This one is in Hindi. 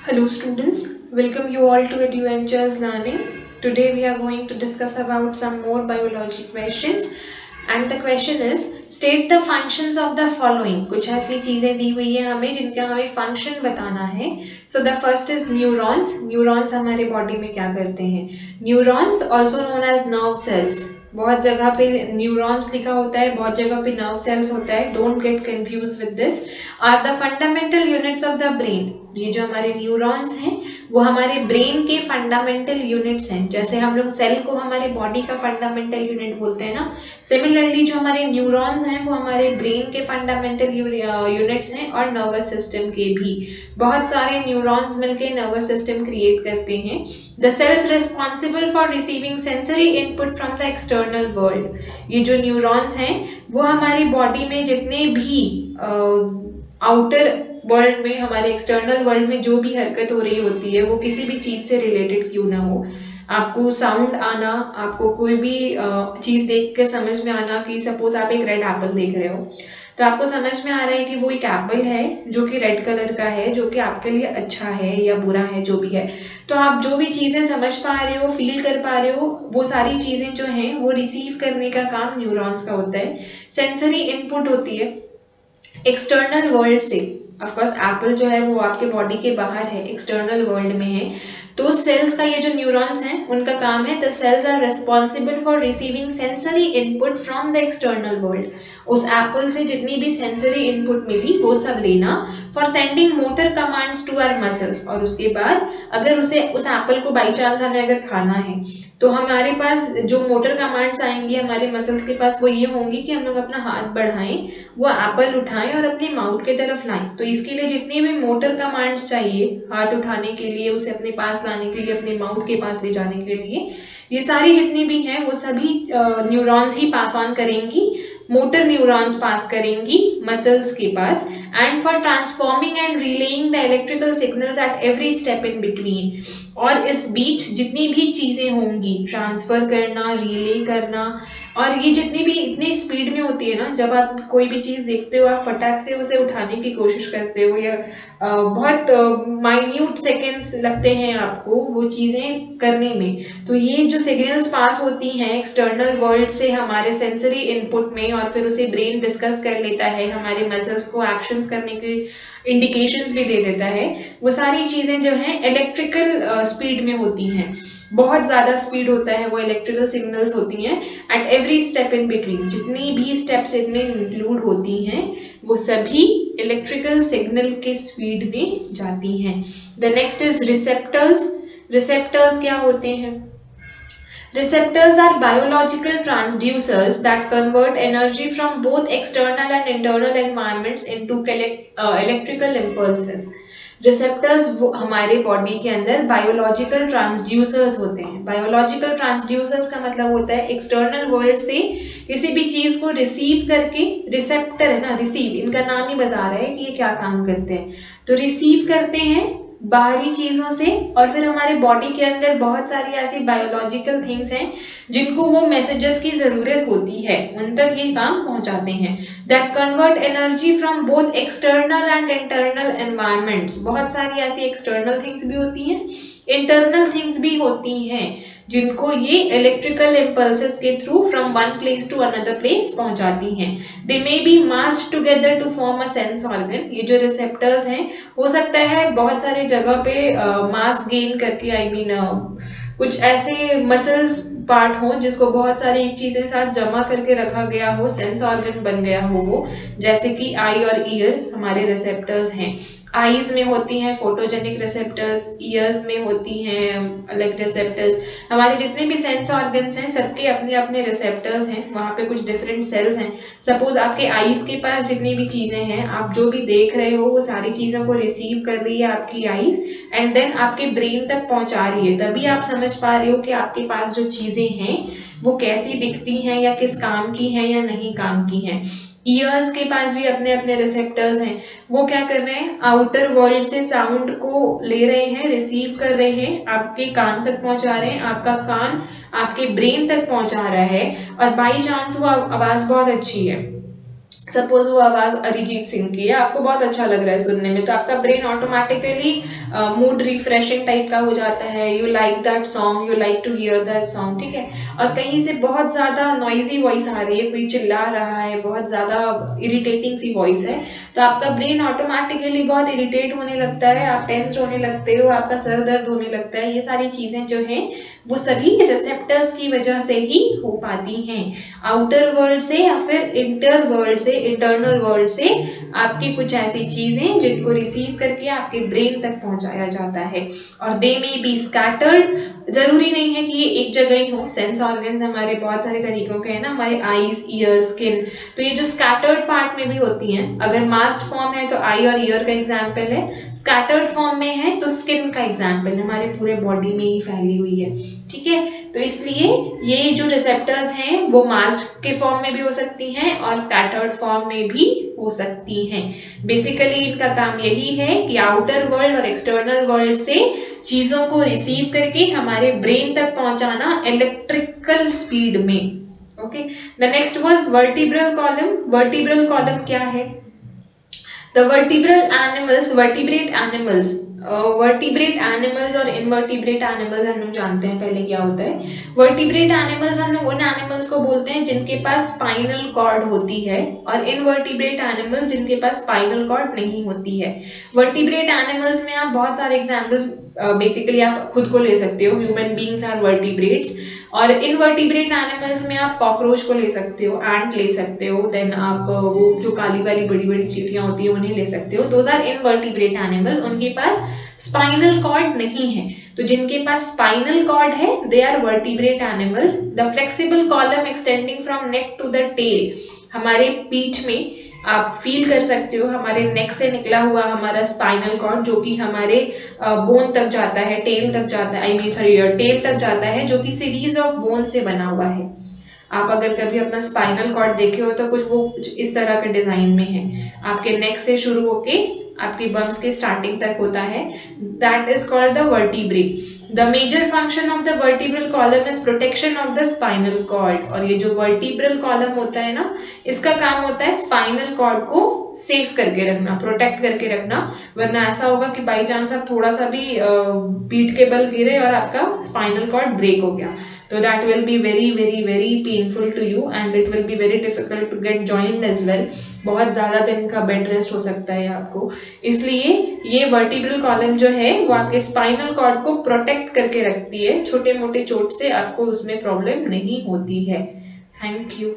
Hello students, welcome you all to Adventures Learning. Today we are going to discuss about some more biology questions and the question is state the functions of the following. कुछ ऐसी चीजें दी हुई है हमें जिनका हमें फंक्शन बताना है. So the first is neurons. Neurons हमारे बॉडी में क्या करते हैं? Neurons also known as nerve cells. बहुत जगह पे न्यूरॉन्स लिखा होता है, बहुत जगह पे नर्व सेल्स होता है. Don't get confuse with this. Are the fundamental units of the brain. ये जो हमारे न्यूरॉन्स हैं वो हमारे ब्रेन के फंडामेंटल यूनिट्स हैं. जैसे हम लोग सेल को हमारे बॉडी का फंडामेंटल यूनिट बोलते हैं ना, सिमिलरली जो हमारे न्यूरॉन्स हैं वो हमारे ब्रेन के फंडामेंटल यूनिट्स हैं और नर्वस सिस्टम के भी. बहुत सारे न्यूरॉन्स मिलके नर्वस सिस्टम क्रिएट करते हैं. The cells responsible for receiving sensory input from the external world. ये जो न्यूरॉन्स हैं वो हमारी बॉडी में जितने भी आउटर वर्ल्ड में, हमारे एक्सटर्नल वर्ल्ड में जो भी हरकत हो रही होती है वो किसी भी चीज से रिलेटेड क्यों ना हो, आपको साउंड आना, आपको कोई भी चीज देख कर समझ में आना कि सपोज आप एक रेड एप्पल देख रहे हो तो आपको समझ में आ रहा है कि वो एक एप्पल है जो कि रेड कलर का है, जो कि आपके लिए अच्छा है या बुरा है, जो भी है. तो आप जो भी चीजें समझ पा रहे हो, फील कर पा रहे हो, वो सारी चीजें जो हैं वो रिसीव करने का काम न्यूरॉन्स का होता है. सेंसरी इनपुट होती है एक्सटर्नल वर्ल्ड से. ऑफकोर्स एप्पल जो है वो आपके बॉडी के बाहर है, एक्सटर्नल वर्ल्ड में है. तो सेल्स का ये जो न्यूरॉन्स हैं उनका काम है the cells are responsible for receiving sensory input from the external world. उस एप्पल से जितनी भी सेंसरी इनपुट मिली वो सब लेना. For sending motor commands to our muscles. और उसके बाद अगर उस एप्पल को बाई चांस हमें अगर खाना है तो हमारे पास जो मोटर कमांड्स आएंगी हमारे मसल्स के पास वो ये होंगी कि हम लोग अपना हाथ बढ़ाएं, वो एप्पल उठाएं और अपने माउथ के तरफ लाएं. तो इसके लिए जितनी भी मोटर कमांड्स चाहिए हाथ उठाने के लिए, उसे अपने पास लाने के लिए, अपने माउथ के पास ले जाने के लिए, ये सारी जितनी भी हैं वो सभी न्यूरॉन्स ही पास ऑन करेंगी. मोटर न्यूरॉन्स पास करेंगी मसल्स के पास. And for transforming and relaying the electrical signals at every step in between. और इस बीच जितनी भी चीजें होंगी, ट्रांसफर करना, रिले करना, और ये जितनी भी इतनी स्पीड में होती है ना, जब आप कोई भी चीज देखते हो आप फटाक से उसे उठाने की कोशिश करते हो या बहुत माइन्यूट सेकेंड्स लगते हैं आपको वो चीजें करने में. तो ये जो सिग्नल्स पास होती हैं एक्सटर्नल वर्ल्ड से हमारे सेंसरी इनपुट में और फिर उसे ब्रेन डिस्कस कर लेता है, हमारे मसल्स को एक्शंस करने के इंडिकेशंस भी दे देता है. वो सारी चीजें जो हैं इलेक्ट्रिकल स्पीड में होती हैं, बहुत ज़्यादा स्पीड होता है, वो इलेक्ट्रिकल सिग्नल्स होती हैं eight every step in between. जितनी भी स्टेप्स इनमें इंक्लूड होती हैं वो सभी इलेक्ट्रिकल सिग्नल के स्पीड में जाती हैं. The next is receptors. Receptors क्या होते हैं? Receptors are biological transducers that convert energy from both external and internal environments into electrical impulses. Receptors वो हमारे बॉडी के अंदर बायोलॉजिकल ट्रांसड्यूसर्स होते हैं. बायोलॉजिकल ट्रांसड्यूसर्स का मतलब होता है एक्सटर्नल वर्ल्ड से किसी भी चीज को रिसीव करके, रिसेप्टर है ना, रिसीव, इनका नाम ही बता रहा है कि ये क्या काम करते हैं. तो रिसीव करते हैं बाहरी चीजों से और फिर हमारे बॉडी के अंदर बहुत सारी ऐसी बायोलॉजिकल थिंग्स हैं जिनको वो मैसेजेस की जरूरत होती है, उन तक ये काम पहुंचाते हैं. That convert energy from both external and internal environments. बहुत सारी ऐसी एक्सटर्नल थिंग्स भी होती हैं, इंटरनल थिंग्स भी होती हैं जिनको ये इलेक्ट्रिकल इम्पल्सेस के through from one place to another place पहुंचाती हैं. They may be massed together to form a sense organ. ये जो रिसेप्टर्स हैं हो सकता है बहुत सारे जगह पे मास गेन करके, आई मीन कुछ ऐसे मसल्स पार्ट हो जिसको बहुत सारी एक चीजें साथ जमा करके रखा गया हो, सेंस ऑर्गन बन गया हो वो, जैसे कि आई और ईयर हमारे रिसेप्टर्स हैं. आईज में होती हैं फोटोजेनिक रिसेप्टर्स, ईयर्स में होती हैं अलग रिसेप्टर्स. हमारे जितने भी सेंस ऑर्गन्स हैं सबके अपने अपने रिसेप्टर्स हैं, वहाँ पे कुछ डिफरेंट सेल्स हैं. सपोज आपके आईज के पास जितनी भी चीजें हैं, आप जो भी देख रहे हो वो सारी चीजों को रिसीव कर रही है आपकी आईज एंड देन आपके ब्रेन तक पहुंचा रही है. तभी आप समझ पा रहे हो कि आपके पास जो चीजें हैं वो कैसी दिखती हैं या किस काम की हैं या नहीं काम की हैं. ईयर्स के पास भी अपने अपने रिसेप्टर्स हैं. वो क्या कर रहे हैं, आउटर वर्ल्ड से साउंड को ले रहे हैं, रिसीव कर रहे हैं, आपके कान तक पहुंचा रहे हैं, आपका कान आपके ब्रेन तक पहुंचा रहा है और बाई चांस वो आवाज बहुत अच्छी है सपोज वो आवाज अरिजीत सिंह की है, आपको बहुत अच्छा लग रहा है सुनने में, तो आपका brain automatically mood refreshing type का हो जाता है, you like that song, you like to hear that song, ठीक है। और कहीं से बहुत ज़्यादा नॉइजी वॉइस आ रही है, कोई चिल्ला रहा है, बहुत ज़्यादा इरिटेटिंग सी वॉइस है, तो आपका ब्रेन ऑटोमेटिकली बहुत इरिटेट होने लगता है, आप टेंस होने लगते हो, आपका सर दर्द होने लगता है। ये सारी चीज़ें जो हैं वो सभी रिसेप्टर्स की वजह से ही हो पाती हैं। आउटर वर्ल्ड से या फिर इंटर वर्ल्ड से, इंटरनल वर्ल्ड से आपकी कुछ ऐसी चीजें जिनको रिसीव करके आपके ब्रेन तक पहुंचाया जाता है, और दे मे बी स्कैटर्ड। जरूरी नहीं है कि ये एक जगह ही हो, सेंस ऑर्गन्स हमारे बहुत सारे तरीकों के हैं ना, हमारे आईज, ईयर, स्किन, तो ये जो स्कैटर्ड पार्ट में भी होती हैं। अगर मास्ड फॉर्म है तो आई और ईयर का एग्जाम्पल है, स्कैटर्ड फॉर्म में है तो स्किन का एग्जाम्पल है, हमारे पूरे बॉडी में ही फैली हुई है, ठीक है। तो इसलिए ये जो रिसेप्टर्स हैं वो मास्ड के फॉर्म में भी हो सकती हैं और स्कैटर्ड फॉर्म में भी हो सकती हैं। बेसिकली इनका काम यही है कि आउटर वर्ल्ड और एक्सटर्नल वर्ल्ड से चीजों को रिसीव करके हमारे ब्रेन तक पहुंचाना इलेक्ट्रिकल स्पीड में। Okay, the next was vertebral column. Vertebral column क्या है? The vertebral animals, vertebrate animals, vertebrate animals और इनवर्टिब्रेट एनिमल्स हम लोग जानते हैं पहले क्या होता है। वर्टिब्रेट एनिमल्स हम लोग उन एनिमल्स को बोलते हैं जिनके पास स्पाइनल कॉर्ड होती है, और इनवर्टिब्रेट एनिमल्स जिनके पास स्पाइनल कॉर्ड नहीं होती है। वर्टिब्रेट एनिमल्स में आप बहुत सारे एग्जाम्पल्स बेसिकली आप खुद को ले सकते हो, ह्यूमन बींग्स आर वर्टिब्रेट्स। और इनवर्टिब्रेट एनिमल्स में आप कॉकरोच को ले सकते हो, एंट ले सकते हो, देन आप वो जो काली वाली बड़ी बड़ी चींटियां होती है उन्हें ले सकते हो। दोज आर इनवर्टिब्रेट एनिमल्स, उनके पास स्पाइनल कॉर्ड नहीं है। तो जिनके पास स्पाइनल कॉर्ड है they are vertebrate animals. The flexible column extending from neck to the tail, हमारे पीठ में आप फील कर सकते हो हमारे नेक से निकला हुआ हमारा स्पाइनल कॉर्ड, जो कि हमारे बोन तक जाता है, टेल तक जाता है, आई मीन सॉरी टेल तक जाता है, जो कि सीरीज ऑफ बोन से बना हुआ है। आप अगर कभी अपना स्पाइनल कॉर्ड देखे हो तो कुछ वो इस तरह के डिजाइन में है, आपके नेक से शुरू होके आपकी बम्स के स्टार्टिंग तक होता है, that is called the vertebrae. The major function of the vertebral column is protection of the spinal cord. और ये जो वर्टिब्रल कॉलम होता है ना, इसका काम होता है स्पाइनल कॉर्ड को सेफ करके रखना, प्रोटेक्ट करके रखना, वरना ऐसा होगा कि बाई चांस आप थोड़ा सा भी पीठ के बल गिरे और आपका स्पाइनल कॉर्ड ब्रेक हो गया, तो that will be very very very painful to you and it will be very difficult to get joined as well। बहुत ज़्यादा दिन का बेड रेस्ट हो सकता है आपको। इसलिए ये वर्टिब्रल कॉलम जो है वो आपके स्पाइनल कॉर्ड को प्रोटेक्ट करके रखती है, छोटे मोटे चोट से आपको उसमें प्रॉब्लम नहीं होती है। Thank you.